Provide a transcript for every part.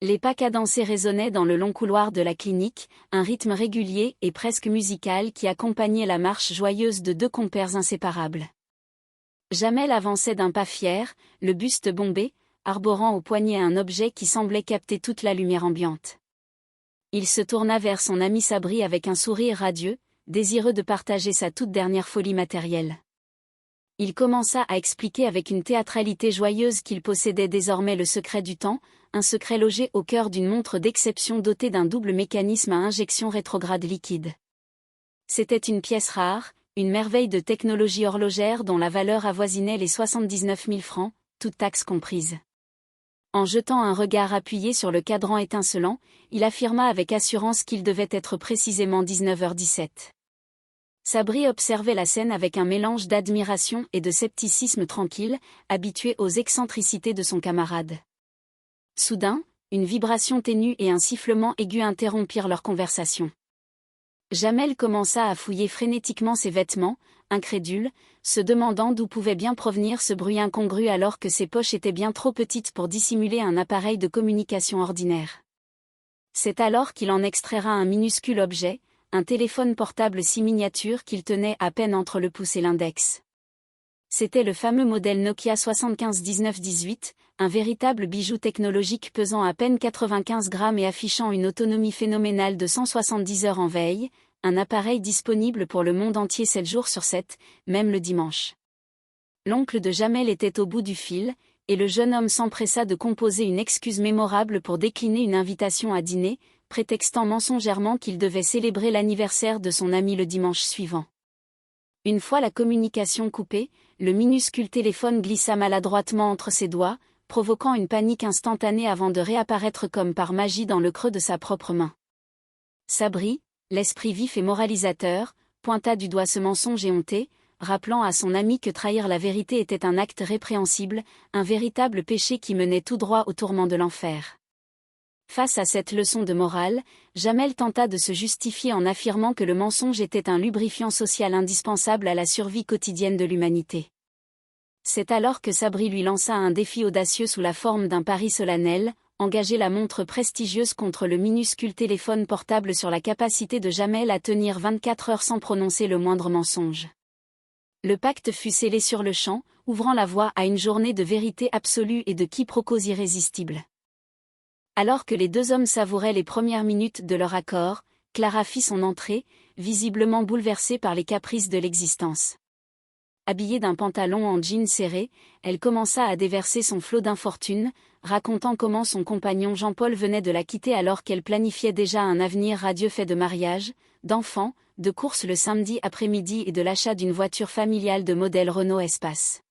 Les pas cadencés résonnaient dans le long couloir de la clinique, un rythme régulier et presque musical qui accompagnait la marche joyeuse de deux compères inséparables. Jamel avançait d'un pas fier, le buste bombé, arborant au poignet un objet qui semblait capter toute la lumière ambiante. Il se tourna vers son ami Sabri avec un sourire radieux, désireux de partager sa toute dernière folie matérielle. Il commença à expliquer avec une théâtralité joyeuse qu'il possédait désormais le secret du temps, un secret logé au cœur d'une montre d'exception dotée d'un double mécanisme à injection rétrograde liquide. C'était une pièce rare, une merveille de technologie horlogère dont la valeur avoisinait les 79 000 francs, toutes taxes comprises. En jetant un regard appuyé sur le cadran étincelant, il affirma avec assurance qu'il devait être précisément 19h17. Sabri observait la scène avec un mélange d'admiration et de scepticisme tranquille, habitué aux excentricités de son camarade. Soudain, une vibration ténue et un sifflement aigu interrompirent leur conversation. Jamel commença à fouiller frénétiquement ses vêtements, incrédule, se demandant d'où pouvait bien provenir ce bruit incongru alors que ses poches étaient bien trop petites pour dissimuler un appareil de communication ordinaire. C'est alors qu'il en extraira un minuscule objet, un téléphone portable si miniature qu'il tenait à peine entre le pouce et l'index. C'était le fameux modèle Nokia 751918, un véritable bijou technologique pesant à peine 95 grammes et affichant une autonomie phénoménale de 170 heures en veille, un appareil disponible pour le monde entier 7 jours sur 7, même le dimanche. L'oncle de Jamel était au bout du fil, et le jeune homme s'empressa de composer une excuse mémorable pour décliner une invitation à dîner, prétextant mensongèrement qu'il devait célébrer l'anniversaire de son ami le dimanche suivant. Une fois la communication coupée, le minuscule téléphone glissa maladroitement entre ses doigts, provoquant une panique instantanée avant de réapparaître comme par magie dans le creux de sa propre main. Sabri, l'esprit vif et moralisateur, pointa du doigt ce mensonge éhonté, rappelant à son ami que trahir la vérité était un acte répréhensible, un véritable péché qui menait tout droit au tourment de l'enfer. Face à cette leçon de morale, Jamel tenta de se justifier en affirmant que le mensonge était un lubrifiant social indispensable à la survie quotidienne de l'humanité. C'est alors que Sabri lui lança un défi audacieux sous la forme d'un pari solennel, engager la montre prestigieuse contre le minuscule téléphone portable sur la capacité de Jamel à tenir 24 heures sans prononcer le moindre mensonge. Le pacte fut scellé sur le champ, ouvrant la voie à une journée de vérité absolue et de quiproquos irrésistibles. Alors que les deux hommes savouraient les premières minutes de leur accord, Clara fit son entrée, visiblement bouleversée par les caprices de l'existence. Habillée d'un pantalon en jean serré, elle commença à déverser son flot d'infortune, racontant comment son compagnon Jean-Paul venait de la quitter alors qu'elle planifiait déjà un avenir radieux fait de mariage, d'enfants, de courses le samedi après-midi et de l'achat d'une voiture familiale de modèle Renault Espace.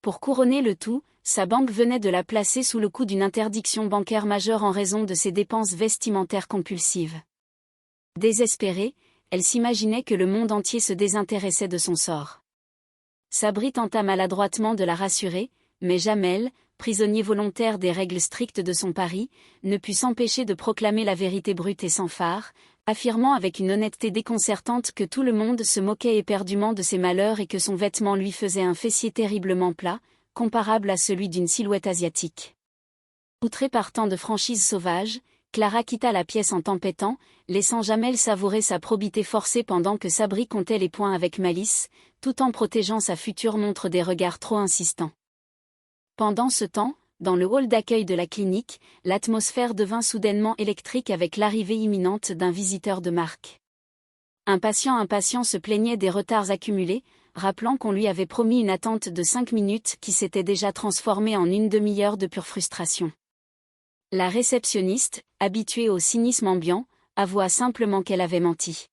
Pour couronner le tout, sa banque venait de la placer sous le coup d'une interdiction bancaire majeure en raison de ses dépenses vestimentaires compulsives. Désespérée, elle s'imaginait que le monde entier se désintéressait de son sort. Sabri tenta maladroitement de la rassurer, mais Jamel, prisonnier volontaire des règles strictes de son pari, ne put s'empêcher de proclamer la vérité brute et sans phare, affirmant avec une honnêteté déconcertante que tout le monde se moquait éperdument de ses malheurs et que son vêtement lui faisait un fessier terriblement plat, comparable à celui d'une silhouette asiatique. Outrée par tant de franchise sauvage, Clara quitta la pièce en tempêtant, laissant Jamel savourer sa probité forcée pendant que Sabri comptait les points avec malice, tout en protégeant sa future montre des regards trop insistants. Pendant ce temps, dans le hall d'accueil de la clinique, l'atmosphère devint soudainement électrique avec l'arrivée imminente d'un visiteur de marque. Un patient impatient se plaignait des retards accumulés, rappelant qu'on lui avait promis une attente de 5 minutes qui s'était déjà transformée en une demi-heure de pure frustration. La réceptionniste, habituée au cynisme ambiant, avoua simplement qu'elle avait menti.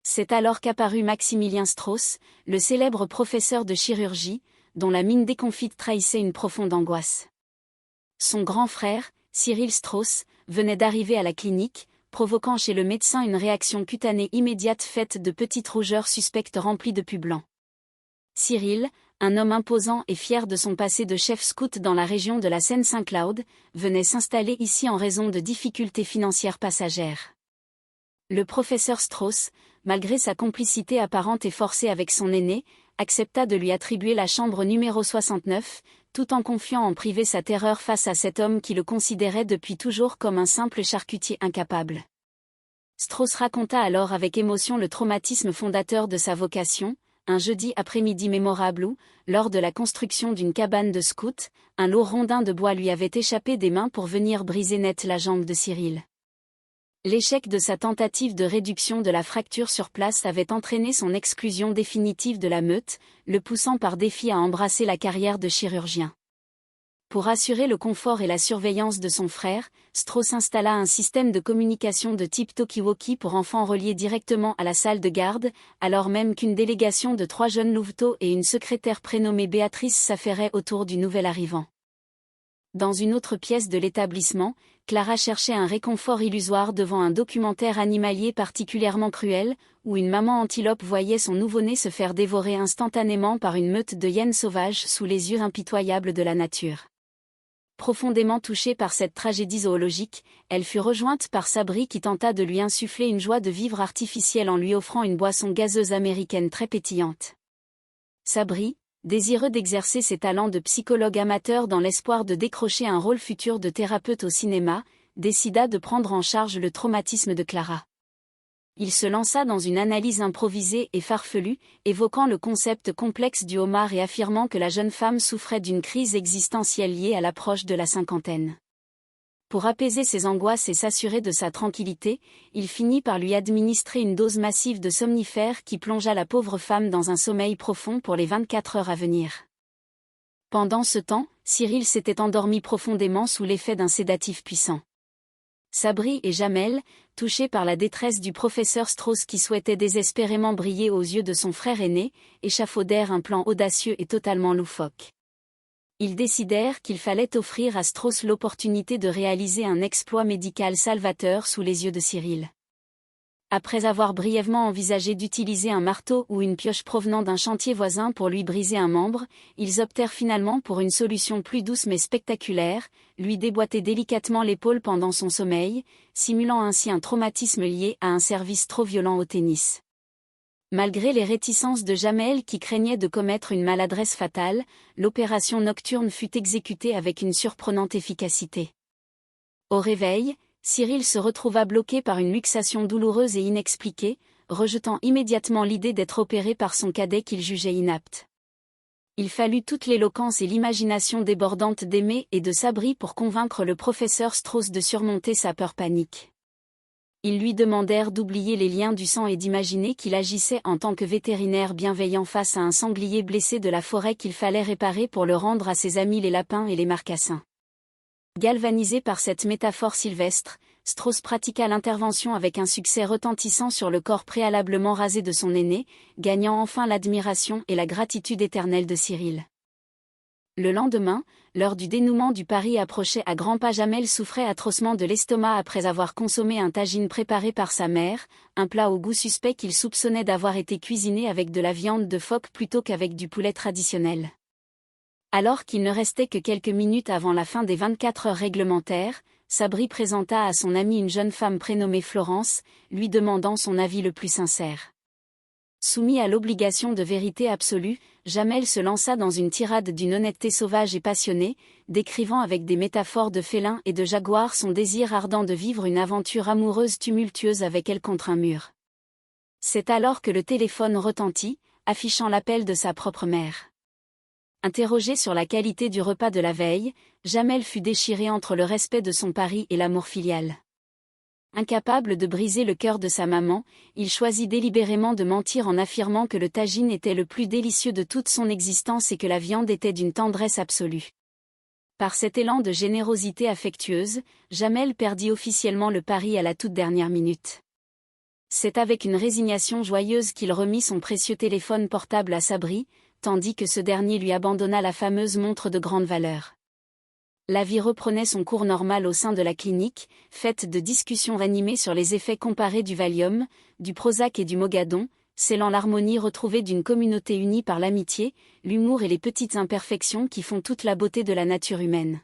C'est alors qu'apparut Maximilien Strauss, le célèbre professeur de chirurgie, dont la mine déconfite trahissait une profonde angoisse. Son grand frère, Cyril Strauss, venait d'arriver à la clinique, provoquant chez le médecin une réaction cutanée immédiate faite de petites rougeurs suspectes remplies de pus blanc. Cyril, un homme imposant et fier de son passé de chef scout dans la région de la Seine-Saint-Cloud, venait s'installer ici en raison de difficultés financières passagères. Le professeur Strauss, malgré sa complicité apparente et forcée avec son aîné, accepta de lui attribuer la chambre numéro 69, tout en confiant en privé sa terreur face à cet homme qui le considérait depuis toujours comme un simple charcutier incapable. Strauss raconta alors avec émotion le traumatisme fondateur de sa vocation, un jeudi après-midi mémorable où, lors de la construction d'une cabane de scout, un lourd rondin de bois lui avait échappé des mains pour venir briser net la jambe de Cyril. L'échec de sa tentative de réduction de la fracture sur place avait entraîné son exclusion définitive de la meute, le poussant par défi à embrasser la carrière de chirurgien. Pour assurer le confort et la surveillance de son frère, Strauss installa un système de communication de type talkie-walkie pour enfants relié directement à la salle de garde, alors même qu'une délégation de 3 jeunes louveteaux et une secrétaire prénommée Béatrice s'affairait autour du nouvel arrivant. Dans une autre pièce de l'établissement, Clara cherchait un réconfort illusoire devant un documentaire animalier particulièrement cruel, où une maman antilope voyait son nouveau-né se faire dévorer instantanément par une meute de hyènes sauvages sous les yeux impitoyables de la nature. Profondément touchée par cette tragédie zoologique, elle fut rejointe par Sabri qui tenta de lui insuffler une joie de vivre artificielle en lui offrant une boisson gazeuse américaine très pétillante. Sabri, désireux d'exercer ses talents de psychologue amateur dans l'espoir de décrocher un rôle futur de thérapeute au cinéma, décida de prendre en charge le traumatisme de Clara. Il se lança dans une analyse improvisée et farfelue, évoquant le concept complexe du homard et affirmant que la jeune femme souffrait d'une crise existentielle liée à l'approche de la cinquantaine. Pour apaiser ses angoisses et s'assurer de sa tranquillité, il finit par lui administrer une dose massive de somnifères qui plongea la pauvre femme dans un sommeil profond pour les 24 heures à venir. Pendant ce temps, Cyril s'était endormi profondément sous l'effet d'un sédatif puissant. Sabri et Jamel, touchés par la détresse du professeur Strauss qui souhaitait désespérément briller aux yeux de son frère aîné, échafaudèrent un plan audacieux et totalement loufoque. Ils décidèrent qu'il fallait offrir à Strauss l'opportunité de réaliser un exploit médical salvateur sous les yeux de Cyril. Après avoir brièvement envisagé d'utiliser un marteau ou une pioche provenant d'un chantier voisin pour lui briser un membre, ils optèrent finalement pour une solution plus douce mais spectaculaire, lui déboîter délicatement l'épaule pendant son sommeil, simulant ainsi un traumatisme lié à un service trop violent au tennis. Malgré les réticences de Jamel qui craignait de commettre une maladresse fatale, l'opération nocturne fut exécutée avec une surprenante efficacité. Au réveil, Cyril se retrouva bloqué par une luxation douloureuse et inexpliquée, rejetant immédiatement l'idée d'être opéré par son cadet qu'il jugeait inapte. Il fallut toute l'éloquence et l'imagination débordante d'Aimé et de Sabri pour convaincre le professeur Strauss de surmonter sa peur panique. Ils lui demandèrent d'oublier les liens du sang et d'imaginer qu'il agissait en tant que vétérinaire bienveillant face à un sanglier blessé de la forêt qu'il fallait réparer pour le rendre à ses amis les lapins et les marcassins. Galvanisé par cette métaphore sylvestre, Strauss pratiqua l'intervention avec un succès retentissant sur le corps préalablement rasé de son aîné, gagnant enfin l'admiration et la gratitude éternelle de Cyril. Le lendemain, l'heure du dénouement du pari approchait à grands pas. Jamel souffrait atrocement de l'estomac après avoir consommé un tagine préparé par sa mère, un plat au goût suspect qu'il soupçonnait d'avoir été cuisiné avec de la viande de phoque plutôt qu'avec du poulet traditionnel. Alors qu'il ne restait que quelques minutes avant la fin des 24 heures réglementaires, Sabri présenta à son amie une jeune femme prénommée Florence, lui demandant son avis le plus sincère. Soumis à l'obligation de vérité absolue, Jamel se lança dans une tirade d'une honnêteté sauvage et passionnée, décrivant avec des métaphores de félin et de jaguar son désir ardent de vivre une aventure amoureuse tumultueuse avec elle contre un mur. C'est alors que le téléphone retentit, affichant l'appel de sa propre mère. Interrogé sur la qualité du repas de la veille, Jamel fut déchiré entre le respect de son pari et l'amour filial. Incapable de briser le cœur de sa maman, il choisit délibérément de mentir en affirmant que le tagine était le plus délicieux de toute son existence et que la viande était d'une tendresse absolue. Par cet élan de générosité affectueuse, Jamel perdit officiellement le pari à la toute dernière minute. C'est avec une résignation joyeuse qu'il remit son précieux téléphone portable à Sabri, tandis que ce dernier lui abandonna la fameuse montre de grande valeur. La vie reprenait son cours normal au sein de la clinique, faite de discussions animées sur les effets comparés du Valium, du Prozac et du Mogadon, scellant l'harmonie retrouvée d'une communauté unie par l'amitié, l'humour et les petites imperfections qui font toute la beauté de la nature humaine.